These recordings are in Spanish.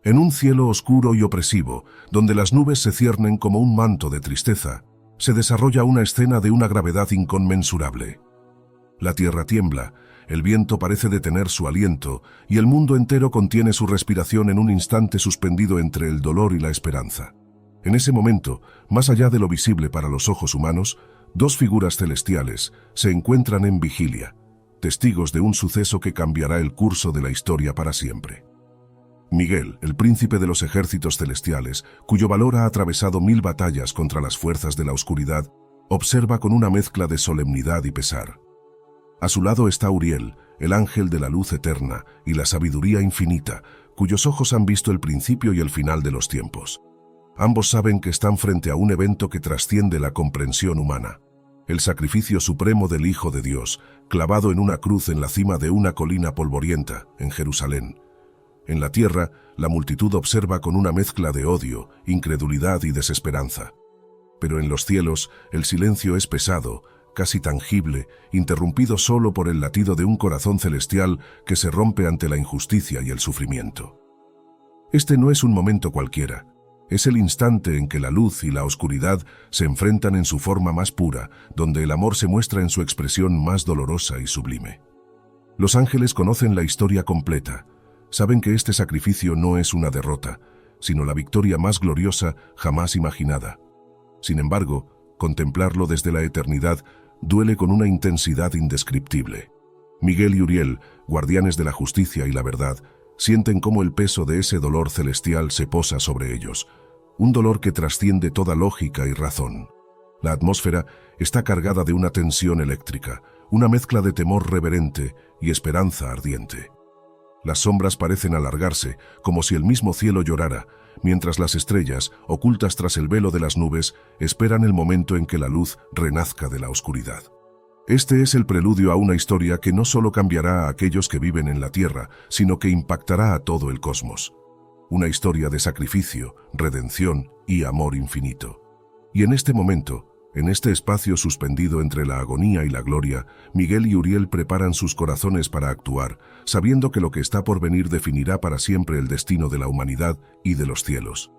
En un cielo oscuro y opresivo, donde las nubes se ciernen como un manto de tristeza, se desarrolla una escena de una gravedad inconmensurable. La tierra tiembla, el viento parece detener su aliento y el mundo entero contiene su respiración en un instante suspendido entre el dolor y la esperanza. En ese momento, más allá de lo visible para los ojos humanos, dos figuras celestiales se encuentran en vigilia, testigos de un suceso que cambiará el curso de la historia para siempre. Miguel, el príncipe de los ejércitos celestiales, cuyo valor ha atravesado 1000 batallas contra las fuerzas de la oscuridad, observa con una mezcla de solemnidad y pesar. A su lado está Uriel, el ángel de la luz eterna y la sabiduría infinita, cuyos ojos han visto el principio y el final de los tiempos. Ambos saben que están frente a un evento que trasciende la comprensión humana. El sacrificio supremo del Hijo de Dios, clavado en una cruz en la cima de una colina polvorienta, en Jerusalén. En la tierra, la multitud observa con una mezcla de odio, incredulidad y desesperanza. Pero en los cielos, el silencio es pesado, casi tangible, interrumpido solo por el latido de un corazón celestial que se rompe ante la injusticia y el sufrimiento. Este no es un momento cualquiera. Es el instante en que la luz y la oscuridad se enfrentan en su forma más pura, donde el amor se muestra en su expresión más dolorosa y sublime. Los ángeles conocen la historia completa. Saben que este sacrificio no es una derrota, sino la victoria más gloriosa jamás imaginada. Sin embargo, contemplarlo desde la eternidad duele con una intensidad indescriptible. Miguel y Uriel, guardianes de la justicia y la verdad, sienten cómo el peso de ese dolor celestial se posa sobre ellos, un dolor que trasciende toda lógica y razón. La atmósfera está cargada de una tensión eléctrica, una mezcla de temor reverente y esperanza ardiente. Las sombras parecen alargarse, como si el mismo cielo llorara, mientras las estrellas, ocultas tras el velo de las nubes, esperan el momento en que la luz renazca de la oscuridad. Este es el preludio a una historia que no solo cambiará a aquellos que viven en la tierra, sino que impactará a todo el cosmos. Una historia de sacrificio, redención y amor infinito. Y en este momento, en este espacio suspendido entre la agonía y la gloria, Miguel y Uriel preparan sus corazones para actuar, sabiendo que lo que está por venir definirá para siempre el destino de la humanidad y de los cielos.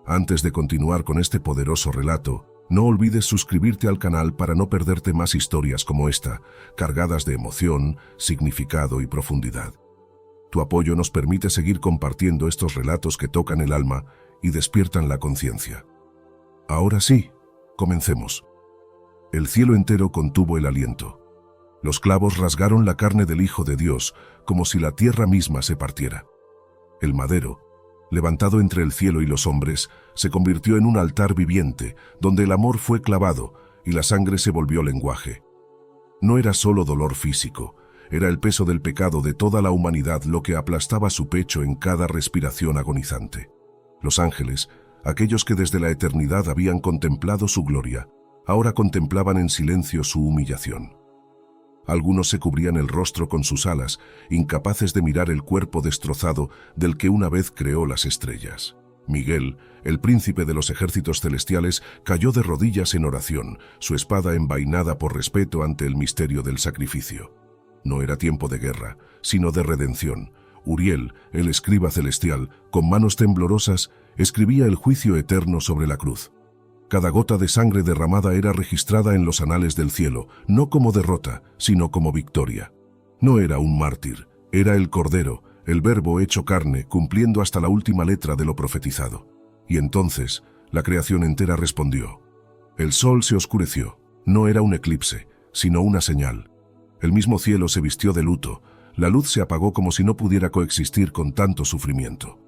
Antes de continuar con este poderoso relato, no olvides suscribirte al canal para no perderte más historias como esta, cargadas de emoción, significado y profundidad. Tu apoyo nos permite seguir compartiendo estos relatos que tocan el alma y despiertan la conciencia. Ahora sí, comencemos. El cielo entero contuvo el aliento. Los clavos rasgaron la carne del Hijo de Dios, como si la tierra misma se partiera. El madero, levantado entre el cielo y los hombres, se convirtió en un altar viviente, donde el amor fue clavado y la sangre se volvió lenguaje. No era solo dolor físico, era el peso del pecado de toda la humanidad lo que aplastaba su pecho en cada respiración agonizante. Los ángeles, aquellos que desde la eternidad habían contemplado su gloria, ahora contemplaban en silencio su humillación. Algunos se cubrían el rostro con sus alas, incapaces de mirar el cuerpo destrozado del que una vez creó las estrellas. Miguel, el príncipe de los ejércitos celestiales, cayó de rodillas en oración, su espada envainada por respeto ante el misterio del sacrificio. No era tiempo de guerra, sino de redención. Uriel, el escriba celestial, con manos temblorosas, escribía el juicio eterno sobre la cruz. Cada gota de sangre derramada era registrada en los anales del cielo, no como derrota, sino como victoria. No era un mártir, era el Cordero, el Verbo hecho carne, cumpliendo hasta la última letra de lo profetizado. Y entonces, la creación entera respondió. El sol se oscureció, no era un eclipse, sino una señal. El mismo cielo se vistió de luto, la luz se apagó como si no pudiera coexistir con tanto sufrimiento.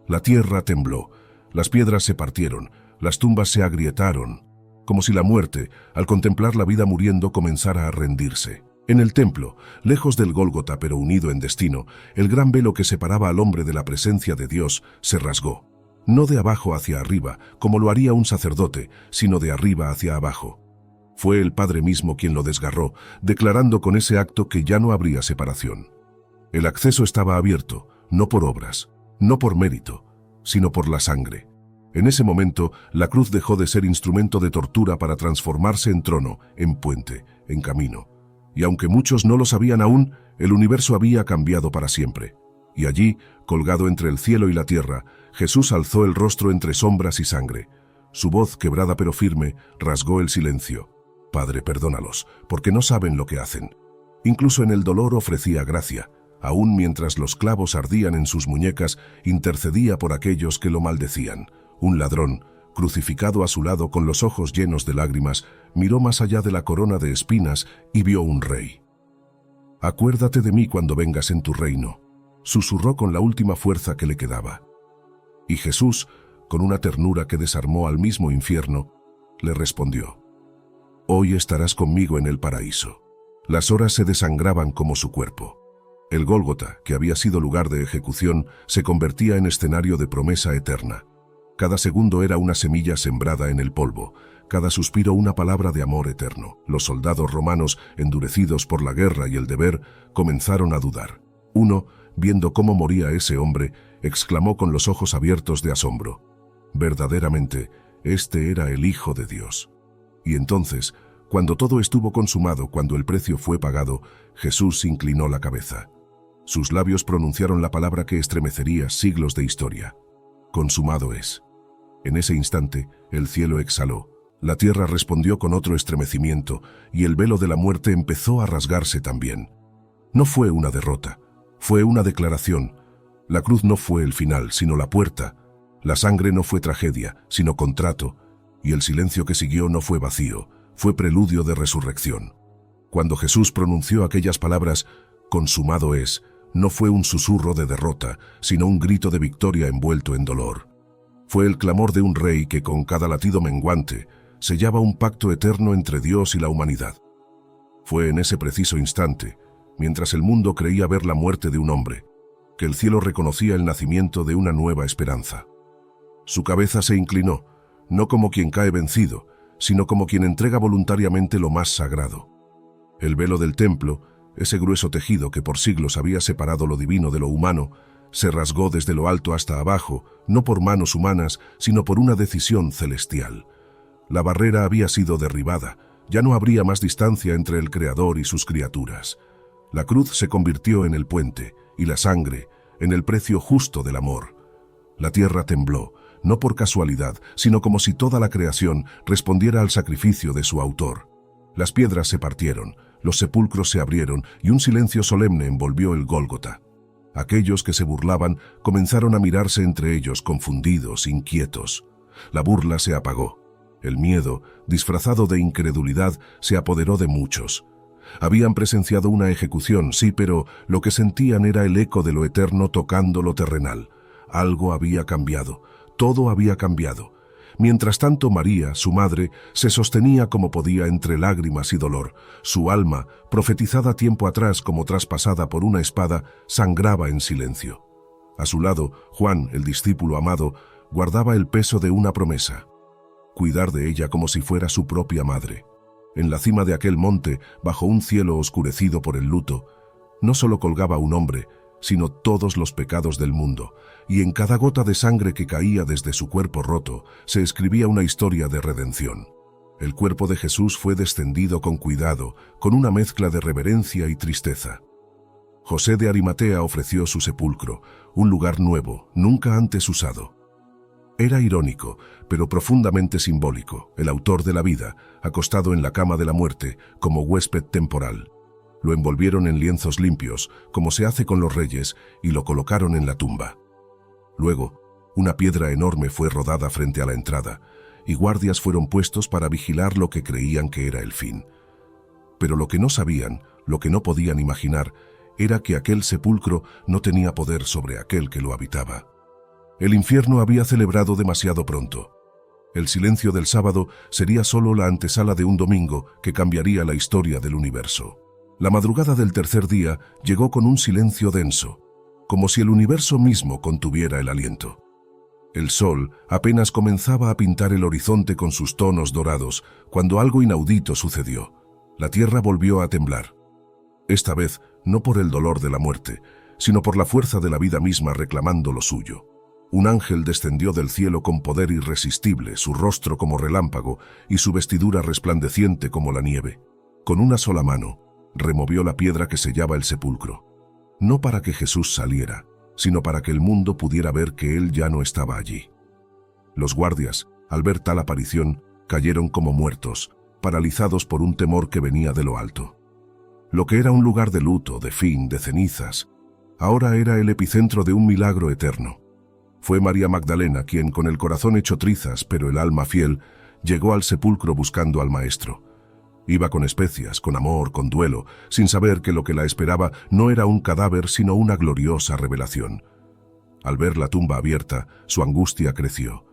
La tierra tembló, las piedras se partieron, las tumbas se agrietaron, como si la muerte, al contemplar la vida muriendo, comenzara a rendirse. En el templo, lejos del Gólgota pero unido en destino, el gran velo que separaba al hombre de la presencia de Dios se rasgó. No de abajo hacia arriba, como lo haría un sacerdote, sino de arriba hacia abajo. Fue el Padre mismo quien lo desgarró, declarando con ese acto que ya no habría separación. El acceso estaba abierto, no por obras, no por mérito, sino por la sangre. En ese momento, la cruz dejó de ser instrumento de tortura para transformarse en trono, en puente, en camino. Y aunque muchos no lo sabían aún, el universo había cambiado para siempre. Y allí, colgado entre el cielo y la tierra, Jesús alzó el rostro entre sombras y sangre. Su voz, quebrada pero firme, rasgó el silencio. Padre, perdónalos, porque no saben lo que hacen. Incluso en el dolor ofrecía gracia. Aún mientras los clavos ardían en sus muñecas, intercedía por aquellos que lo maldecían. Un ladrón, crucificado a su lado con los ojos llenos de lágrimas, miró más allá de la corona de espinas y vio un rey. «Acuérdate de mí cuando vengas en tu reino», susurró con la última fuerza que le quedaba. Y Jesús, con una ternura que desarmó al mismo infierno, le respondió: «Hoy estarás conmigo en el paraíso». Las horas se desangraban como su cuerpo. El Gólgota, que había sido lugar de ejecución, se convertía en escenario de promesa eterna. Cada segundo era una semilla sembrada en el polvo, cada suspiro una palabra de amor eterno. Los soldados romanos, endurecidos por la guerra y el deber, comenzaron a dudar. Uno, viendo cómo moría ese hombre, exclamó con los ojos abiertos de asombro: «Verdaderamente, este era el Hijo de Dios». Y entonces, cuando todo estuvo consumado, cuando el precio fue pagado, Jesús inclinó la cabeza. Sus labios pronunciaron la palabra que estremecería siglos de historia: «Consumado es». En ese instante, el cielo exhaló, la tierra respondió con otro estremecimiento, y el velo de la muerte empezó a rasgarse también. No fue una derrota, fue una declaración. La cruz no fue el final, sino la puerta. La sangre no fue tragedia, sino contrato, y el silencio que siguió no fue vacío, fue preludio de resurrección. Cuando Jesús pronunció aquellas palabras, «consumado es», no fue un susurro de derrota, sino un grito de victoria envuelto en dolor. Fue el clamor de un rey que, con cada latido menguante, sellaba un pacto eterno entre Dios y la humanidad. Fue en ese preciso instante, mientras el mundo creía ver la muerte de un hombre, que el cielo reconocía el nacimiento de una nueva esperanza. Su cabeza se inclinó, no como quien cae vencido, sino como quien entrega voluntariamente lo más sagrado. El velo del templo, ese grueso tejido que por siglos había separado lo divino de lo humano, se rasgó desde lo alto hasta abajo, no por manos humanas, sino por una decisión celestial. La barrera había sido derribada, ya no habría más distancia entre el Creador y sus criaturas. La cruz se convirtió en el puente, y la sangre, en el precio justo del amor. La tierra tembló, no por casualidad, sino como si toda la creación respondiera al sacrificio de su autor. Las piedras se partieron, los sepulcros se abrieron y un silencio solemne envolvió el Gólgota. Aquellos que se burlaban comenzaron a mirarse entre ellos confundidos, inquietos. La burla se apagó. El miedo, disfrazado de incredulidad, se apoderó de muchos. Habían presenciado una ejecución, sí, pero lo que sentían era el eco de lo eterno tocando lo terrenal. Algo había cambiado, todo había cambiado. Mientras tanto, María, su madre, se sostenía como podía entre lágrimas y dolor. Su alma, profetizada tiempo atrás como traspasada por una espada, sangraba en silencio. A su lado, Juan, el discípulo amado, guardaba el peso de una promesa: cuidar de ella como si fuera su propia madre. En la cima de aquel monte, bajo un cielo oscurecido por el luto, no solo colgaba un hombre, sino todos los pecados del mundo, y en cada gota de sangre que caía desde su cuerpo roto, se escribía una historia de redención. El cuerpo de Jesús fue descendido con cuidado, con una mezcla de reverencia y tristeza. José de Arimatea ofreció su sepulcro, un lugar nuevo, nunca antes usado. Era irónico, pero profundamente simbólico, el autor de la vida, acostado en la cama de la muerte, como huésped temporal. Lo envolvieron en lienzos limpios, como se hace con los reyes, y lo colocaron en la tumba. Luego, una piedra enorme fue rodada frente a la entrada, y guardias fueron puestos para vigilar lo que creían que era el fin. Pero lo que no sabían, lo que no podían imaginar, era que aquel sepulcro no tenía poder sobre aquel que lo habitaba. El infierno había celebrado demasiado pronto. El silencio del sábado sería solo la antesala de un domingo que cambiaría la historia del universo. La madrugada del tercer día llegó con un silencio denso, como si el universo mismo contuviera el aliento. El sol apenas comenzaba a pintar el horizonte con sus tonos dorados, cuando algo inaudito sucedió. La tierra volvió a temblar. Esta vez, no por el dolor de la muerte, sino por la fuerza de la vida misma reclamando lo suyo. Un ángel descendió del cielo con poder irresistible, su rostro como relámpago y su vestidura resplandeciente como la nieve. Con una sola mano, removió la piedra que sellaba el sepulcro. No para que Jesús saliera, sino para que el mundo pudiera ver que él ya no estaba allí. Los guardias, al ver tal aparición, cayeron como muertos, paralizados por un temor que venía de lo alto. Lo que era un lugar de luto, de fin, de cenizas, ahora era el epicentro de un milagro eterno. Fue María Magdalena quien, con el corazón hecho trizas, pero el alma fiel, llegó al sepulcro buscando al Maestro. Iba con especias, con amor, con duelo, sin saber que lo que la esperaba no era un cadáver, sino una gloriosa revelación. Al ver la tumba abierta, su angustia creció.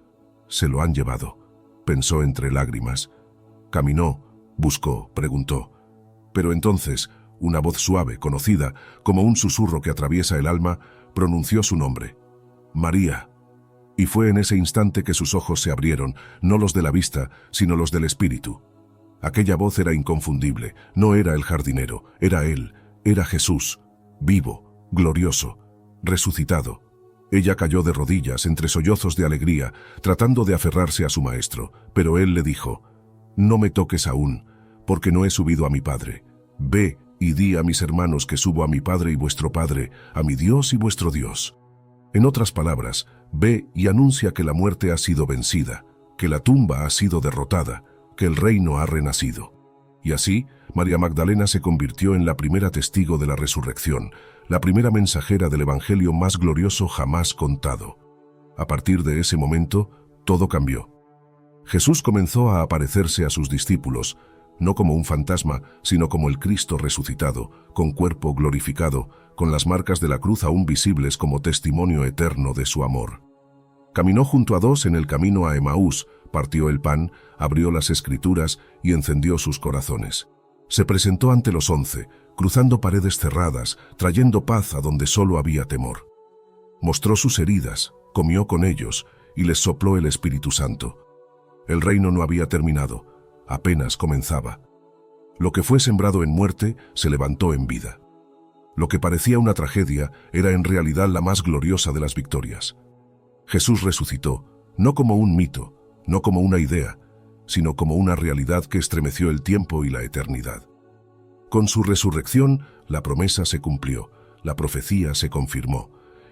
Se lo han llevado, pensó entre lágrimas. Caminó, buscó, preguntó. Pero entonces, una voz suave, conocida, como un susurro que atraviesa el alma, pronunció su nombre. María. Y fue en ese instante que sus ojos se abrieron, no los de la vista, sino los del espíritu. Aquella voz era inconfundible, no era el jardinero, era él, era Jesús, vivo, glorioso, resucitado. Ella cayó de rodillas entre sollozos de alegría, tratando de aferrarse a su maestro, pero él le dijo, «No me toques aún, porque no he subido a mi Padre. Ve y di a mis hermanos que subo a mi Padre y vuestro Padre, a mi Dios y vuestro Dios». En otras palabras, ve y anuncia que la muerte ha sido vencida, que la tumba ha sido derrotada, que el reino ha renacido. Y así, María Magdalena se convirtió en la primera testigo de la resurrección, la primera mensajera del evangelio más glorioso jamás contado. A partir de ese momento, todo cambió. Jesús comenzó a aparecerse a sus discípulos, no como un fantasma, sino como el Cristo resucitado, con cuerpo glorificado, con las marcas de la cruz aún visibles como testimonio eterno de su amor. Caminó junto a dos en el camino a Emaús, partió el pan, abrió las Escrituras y encendió sus corazones. Se presentó ante los 11, cruzando paredes cerradas, trayendo paz a donde solo había temor. Mostró sus heridas, comió con ellos y les sopló el Espíritu Santo. El reino no había terminado, apenas comenzaba. Lo que fue sembrado en muerte se levantó en vida. Lo que parecía una tragedia era en realidad la más gloriosa de las victorias. Jesús resucitó, no como un mito, no como una idea, sino como una realidad que estremeció el tiempo y la eternidad. Con su resurrección, la promesa se cumplió, la profecía se confirmó,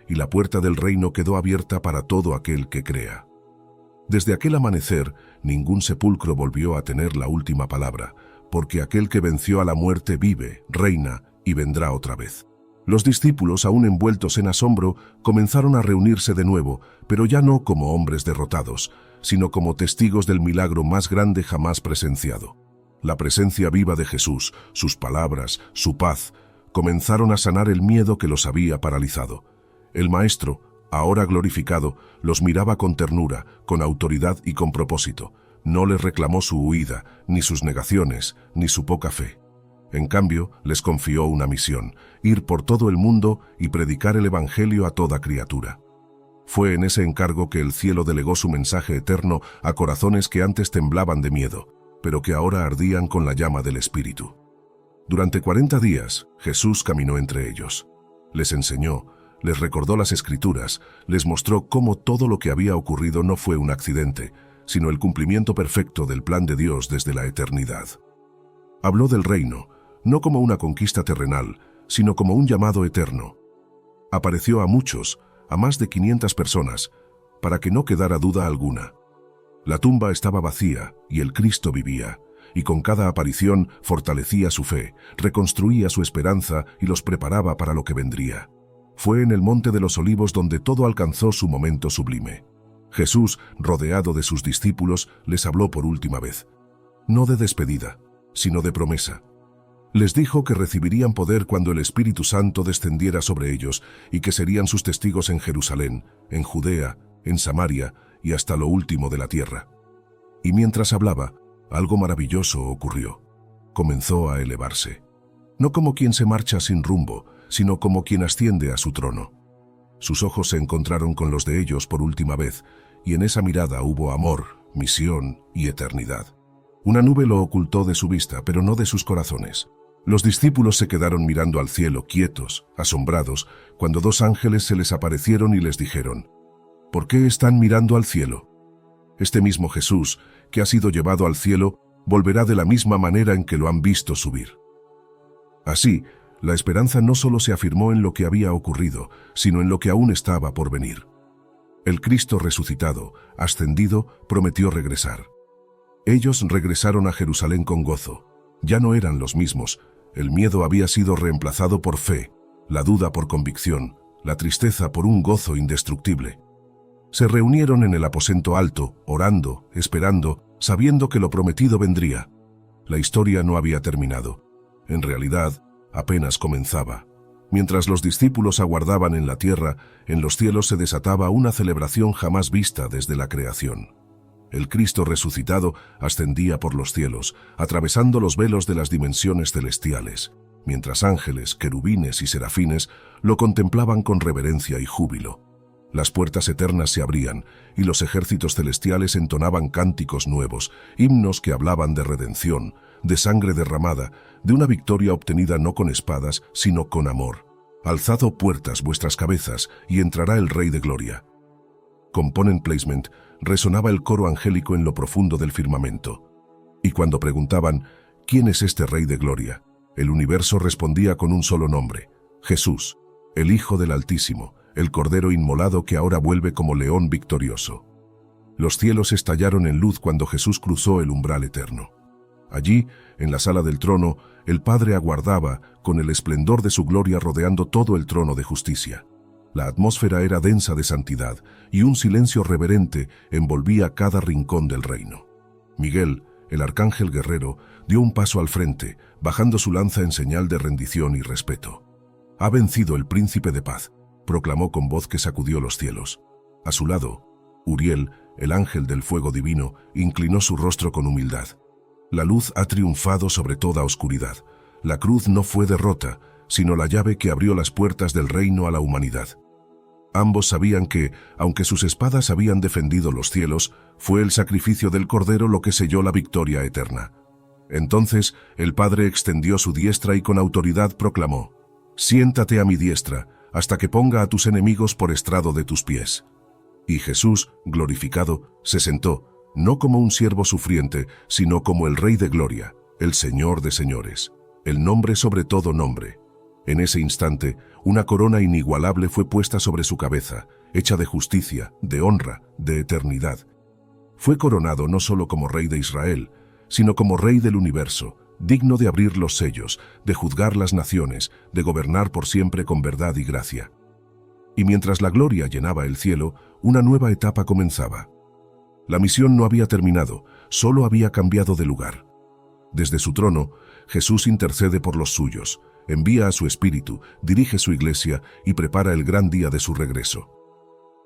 y la puerta del reino quedó abierta para todo aquel que crea. Desde aquel amanecer, ningún sepulcro volvió a tener la última palabra, porque aquel que venció a la muerte vive, reina y vendrá otra vez. Los discípulos, aún envueltos en asombro, comenzaron a reunirse de nuevo, pero ya no como hombres derrotados, sino como testigos del milagro más grande jamás presenciado. La presencia viva de Jesús, sus palabras, su paz, comenzaron a sanar el miedo que los había paralizado. El Maestro, ahora glorificado, los miraba con ternura, con autoridad y con propósito. No les reclamó su huida, ni sus negaciones, ni su poca fe. En cambio, les confió una misión, ir por todo el mundo y predicar el Evangelio a toda criatura. Fue en ese encargo que el cielo delegó su mensaje eterno a corazones que antes temblaban de miedo, pero que ahora ardían con la llama del Espíritu. Durante 40 días, Jesús caminó entre ellos. Les enseñó, les recordó las Escrituras, les mostró cómo todo lo que había ocurrido no fue un accidente, sino el cumplimiento perfecto del plan de Dios desde la eternidad. Habló del reino, no como una conquista terrenal, sino como un llamado eterno. Apareció a muchos, a más de 500 personas, para que no quedara duda alguna. La tumba estaba vacía y el Cristo vivía, y con cada aparición fortalecía su fe, reconstruía su esperanza y los preparaba para lo que vendría. Fue en el Monte de los Olivos donde todo alcanzó su momento sublime. Jesús, rodeado de sus discípulos, les habló por última vez. No de despedida, sino de promesa. Les dijo que recibirían poder cuando el Espíritu Santo descendiera sobre ellos y que serían sus testigos en Jerusalén, en Judea, en Samaria y hasta lo último de la tierra. Y mientras hablaba, algo maravilloso ocurrió. Comenzó a elevarse. No como quien se marcha sin rumbo, sino como quien asciende a su trono. Sus ojos se encontraron con los de ellos por última vez, y en esa mirada hubo amor, misión y eternidad. Una nube lo ocultó de su vista, pero no de sus corazones. Los discípulos se quedaron mirando al cielo, quietos, asombrados, cuando dos ángeles se les aparecieron y les dijeron, ¿por qué están mirando al cielo? Este mismo Jesús, que ha sido llevado al cielo, volverá de la misma manera en que lo han visto subir. Así, la esperanza no solo se afirmó en lo que había ocurrido, sino en lo que aún estaba por venir. El Cristo resucitado, ascendido, prometió regresar. Ellos regresaron a Jerusalén con gozo. Ya no eran los mismos. El miedo había sido reemplazado por fe, la duda por convicción, la tristeza por un gozo indestructible. Se reunieron en el aposento alto, orando, esperando, sabiendo que lo prometido vendría. La historia no había terminado. En realidad, apenas comenzaba. Mientras los discípulos aguardaban en la tierra, en los cielos se desataba una celebración jamás vista desde la creación. El Cristo resucitado ascendía por los cielos, atravesando los velos de las dimensiones celestiales, mientras ángeles, querubines y serafines lo contemplaban con reverencia y júbilo. Las puertas eternas se abrían, y los ejércitos celestiales entonaban cánticos nuevos, himnos que hablaban de redención, de sangre derramada, de una victoria obtenida no con espadas, sino con amor. Alzad, oh puertas, vuestras cabezas, y entrará el Rey de Gloria. Component Placement, resonaba el coro angélico en lo profundo del firmamento. Y cuando preguntaban, ¿quién es este Rey de Gloria?, el universo respondía con un solo nombre: Jesús, el Hijo del Altísimo, el Cordero inmolado que ahora vuelve como león victorioso. Los cielos estallaron en luz cuando Jesús cruzó el umbral eterno. Allí, en la sala del trono, el Padre aguardaba, con el esplendor de su gloria rodeando todo el trono de justicia. La atmósfera era densa de santidad, y un silencio reverente envolvía cada rincón del reino. Miguel, el arcángel guerrero, dio un paso al frente, bajando su lanza en señal de rendición y respeto. «Ha vencido el príncipe de paz», proclamó con voz que sacudió los cielos. A su lado, Uriel, el ángel del fuego divino, inclinó su rostro con humildad. La luz ha triunfado sobre toda oscuridad. La cruz no fue derrota, sino la llave que abrió las puertas del reino a la humanidad. Ambos sabían que, aunque sus espadas habían defendido los cielos, fue el sacrificio del Cordero lo que selló la victoria eterna. Entonces el Padre extendió su diestra y con autoridad proclamó: «Siéntate a mi diestra, hasta que ponga a tus enemigos por estrado de tus pies». Y Jesús, glorificado, se sentó, no como un siervo sufriente, sino como el Rey de Gloria, el Señor de señores, el nombre sobre todo nombre. En ese instante, una corona inigualable fue puesta sobre su cabeza, hecha de justicia, de honra, de eternidad. Fue coronado no solo como Rey de Israel, sino como Rey del universo, digno de abrir los sellos, de juzgar las naciones, de gobernar por siempre con verdad y gracia. Y mientras la gloria llenaba el cielo, una nueva etapa comenzaba. La misión no había terminado, solo había cambiado de lugar. Desde su trono, Jesús intercede por los suyos, envía a su Espíritu, dirige su iglesia y prepara el gran día de su regreso.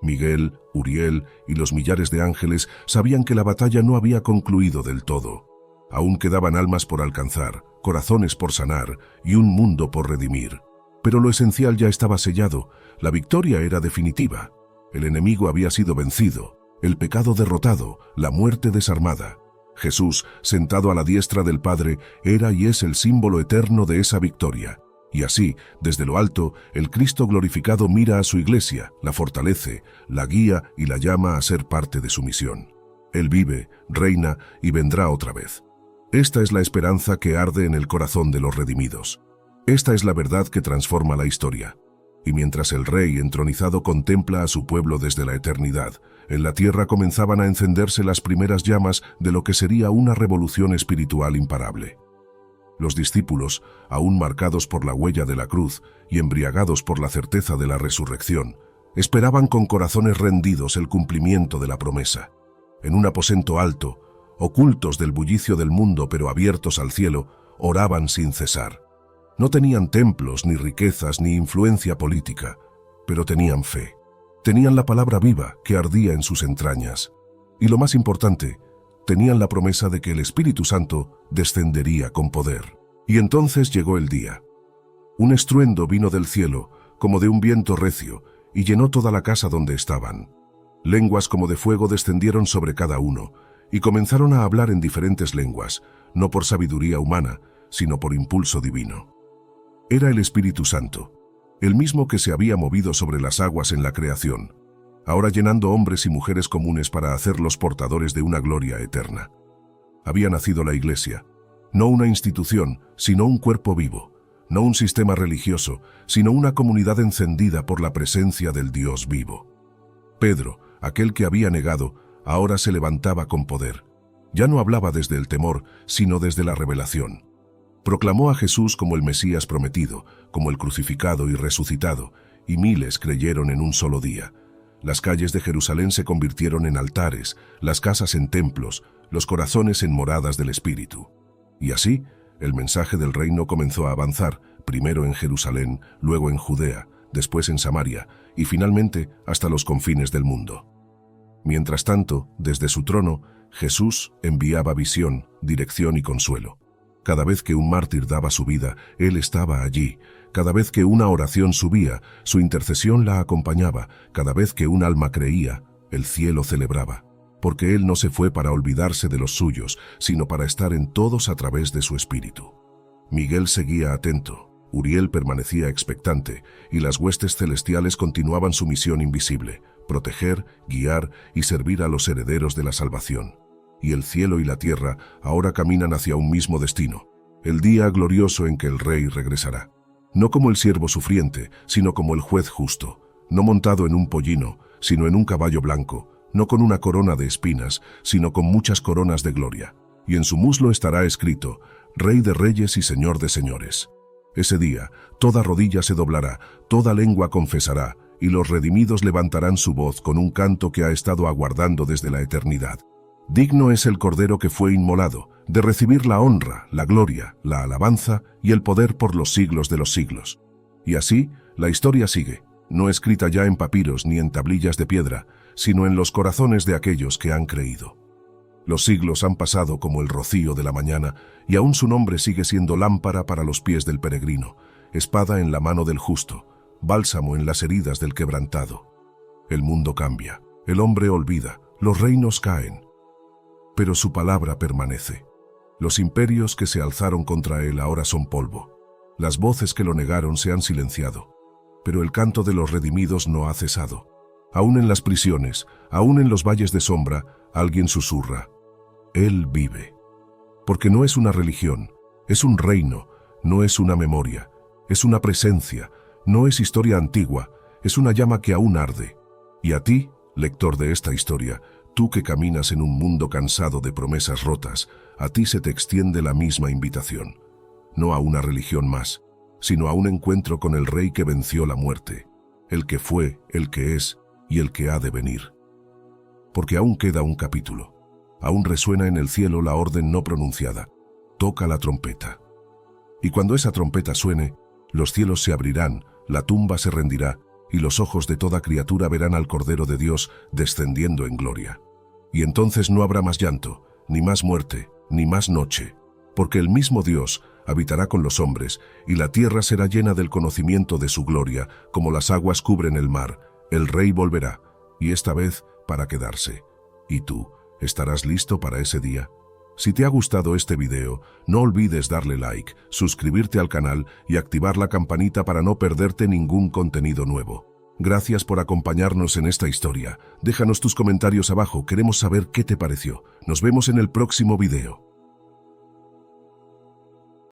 Miguel, Uriel y los millares de ángeles sabían que la batalla no había concluido del todo. Aún quedaban almas por alcanzar, corazones por sanar y un mundo por redimir. Pero lo esencial ya estaba sellado, la victoria era definitiva. El enemigo había sido vencido, el pecado derrotado, la muerte desarmada. Jesús, sentado a la diestra del Padre, era y es el símbolo eterno de esa victoria. Y así, desde lo alto, el Cristo glorificado mira a su iglesia, la fortalece, la guía y la llama a ser parte de su misión. Él vive, reina y vendrá otra vez. Esta es la esperanza que arde en el corazón de los redimidos. Esta es la verdad que transforma la historia. Y mientras el Rey entronizado contempla a su pueblo desde la eternidad, en la tierra comenzaban a encenderse las primeras llamas de lo que sería una revolución espiritual imparable. Los discípulos, aún marcados por la huella de la cruz y embriagados por la certeza de la resurrección, esperaban con corazones rendidos el cumplimiento de la promesa. En un aposento alto, ocultos del bullicio del mundo pero abiertos al cielo, oraban sin cesar. No tenían templos, ni riquezas, ni influencia política, pero tenían fe. Tenían la palabra viva que ardía en sus entrañas. Y lo más importante, tenían la promesa de que el Espíritu Santo descendería con poder. Y entonces llegó el día. Un estruendo vino del cielo, como de un viento recio, y llenó toda la casa donde estaban. Lenguas como de fuego descendieron sobre cada uno, y comenzaron a hablar en diferentes lenguas, no por sabiduría humana, sino por impulso divino. Era el Espíritu Santo, el mismo que se había movido sobre las aguas en la creación, ahora llenando hombres y mujeres comunes para hacerlos portadores de una gloria eterna. Había nacido la Iglesia, no una institución, sino un cuerpo vivo, no un sistema religioso, sino una comunidad encendida por la presencia del Dios vivo. Pedro, aquel que había negado, ahora se levantaba con poder. Ya no hablaba desde el temor, sino desde la revelación. Proclamó a Jesús como el Mesías prometido, como el crucificado y resucitado, y miles creyeron en un solo día. Las calles de Jerusalén se convirtieron en altares, las casas en templos, los corazones en moradas del Espíritu. Y así, el mensaje del reino comenzó a avanzar, primero en Jerusalén, luego en Judea, después en Samaria, y finalmente hasta los confines del mundo. Mientras tanto, desde su trono, Jesús enviaba visión, dirección y consuelo. Cada vez que un mártir daba su vida, Él estaba allí. Cada vez que una oración subía, su intercesión la acompañaba. Cada vez que un alma creía, el cielo celebraba. Porque Él no se fue para olvidarse de los suyos, sino para estar en todos a través de su Espíritu. Miguel seguía atento, Uriel permanecía expectante, y las huestes celestiales continuaban su misión invisible: proteger, guiar y servir a los herederos de la salvación. Y el cielo y la tierra ahora caminan hacia un mismo destino, el día glorioso en que el Rey regresará. No como el siervo sufriente, sino como el juez justo, no montado en un pollino, sino en un caballo blanco, no con una corona de espinas, sino con muchas coronas de gloria. Y en su muslo estará escrito: Rey de reyes y Señor de señores. Ese día, toda rodilla se doblará, toda lengua confesará, y los redimidos levantarán su voz con un canto que ha estado aguardando desde la eternidad. Digno es el Cordero que fue inmolado, de recibir la honra, la gloria, la alabanza y el poder por los siglos de los siglos. Y así, la historia sigue, no escrita ya en papiros ni en tablillas de piedra, sino en los corazones de aquellos que han creído. Los siglos han pasado como el rocío de la mañana, y aún su nombre sigue siendo lámpara para los pies del peregrino, espada en la mano del justo, bálsamo en las heridas del quebrantado. El mundo cambia, el hombre olvida, los reinos caen, pero su palabra permanece. Los imperios que se alzaron contra él ahora son polvo. Las voces que lo negaron se han silenciado, pero el canto de los redimidos no ha cesado. Aún en las prisiones, aún en los valles de sombra, alguien susurra: Él vive. Porque no es una religión, es un reino, no es una memoria, es una presencia, no es historia antigua, es una llama que aún arde. Y a ti, lector de esta historia, tú que caminas en un mundo cansado de promesas rotas, a ti se te extiende la misma invitación. No a una religión más, sino a un encuentro con el Rey que venció la muerte, el que fue, el que es y el que ha de venir. Porque aún queda un capítulo. Aún resuena en el cielo la orden no pronunciada: toca la trompeta. Y cuando esa trompeta suene, los cielos se abrirán, la tumba se rendirá, y los ojos de toda criatura verán al Cordero de Dios descendiendo en gloria. Y entonces no habrá más llanto, ni más muerte, ni más noche, porque el mismo Dios habitará con los hombres, y la tierra será llena del conocimiento de su gloria, como las aguas cubren el mar. El Rey volverá, y esta vez para quedarse. ¿Y tú, estarás listo para ese día? Si te ha gustado este video, no olvides darle like, suscribirte al canal y activar la campanita para no perderte ningún contenido nuevo. Gracias por acompañarnos en esta historia. Déjanos tus comentarios abajo, queremos saber qué te pareció. Nos vemos en el próximo video.